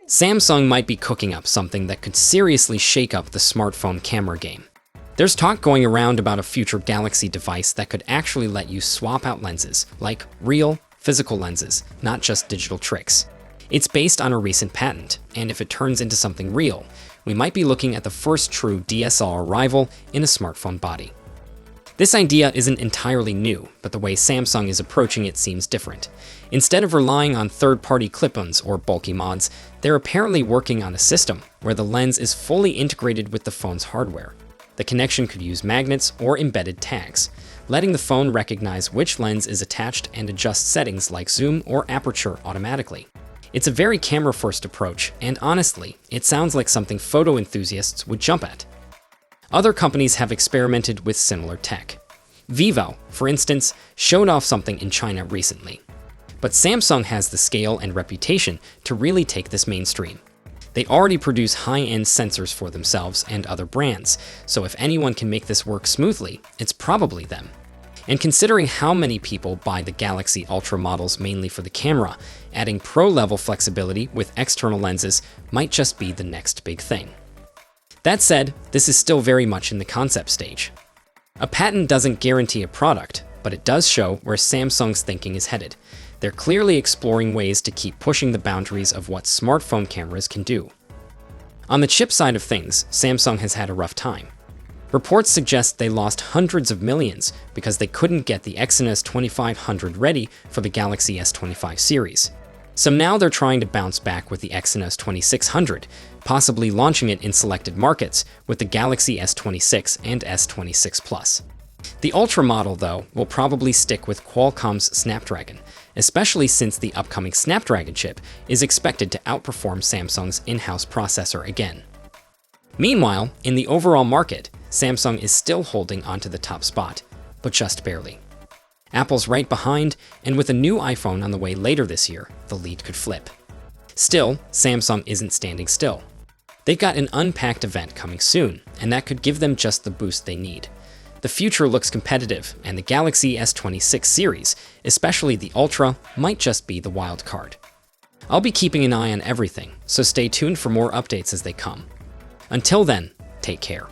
Samsung might be cooking up something that could seriously shake up the smartphone camera game. There's talk going around about a future Galaxy device that could actually let you swap out lenses, like real, physical lenses, not just digital tricks. It's based on a recent patent, and if it turns into something real, we might be looking at the first true DSLR rival in a smartphone body. This idea isn't entirely new, but the way Samsung is approaching it seems different. Instead of relying on third-party clip-ons or bulky mods, they're apparently working on a system where the lens is fully integrated with the phone's hardware. The connection could use magnets or embedded tags, letting the phone recognize which lens is attached and adjust settings like zoom or aperture automatically. It's a very camera-first approach, and honestly, it sounds like something photo enthusiasts would jump at. Other companies have experimented with similar tech. Vivo, for instance, showed off something in China recently. But Samsung has the scale and reputation to really take this mainstream. They already produce high-end sensors for themselves and other brands, so if anyone can make this work smoothly, it's probably them. And considering how many people buy the Galaxy Ultra models mainly for the camera, adding pro-level flexibility with external lenses might just be the next big thing. That said, this is still very much in the concept stage. A patent doesn't guarantee a product, but it does show where Samsung's thinking is headed. They're clearly exploring ways to keep pushing the boundaries of what smartphone cameras can do. On the chip side of things, Samsung has had a rough time. Reports suggest they lost hundreds of millions because they couldn't get the Exynos 2500 ready for the Galaxy S25 series. So now they're trying to bounce back with the Exynos 2600, possibly launching it in selected markets with the Galaxy S26 and S26 Plus. The Ultra model, though, will probably stick with Qualcomm's Snapdragon, especially since the upcoming Snapdragon chip is expected to outperform Samsung's in-house processor again. Meanwhile, in the overall market, Samsung is still holding onto the top spot, but just barely. Apple's right behind, and with a new iPhone on the way later this year, the lead could flip. Still, Samsung isn't standing still. They've got an unpacked event coming soon, and that could give them just the boost they need. The future looks competitive, and the Galaxy S26 series, especially the Ultra, might just be the wild card. I'll be keeping an eye on everything, so stay tuned for more updates as they come. Until then, take care.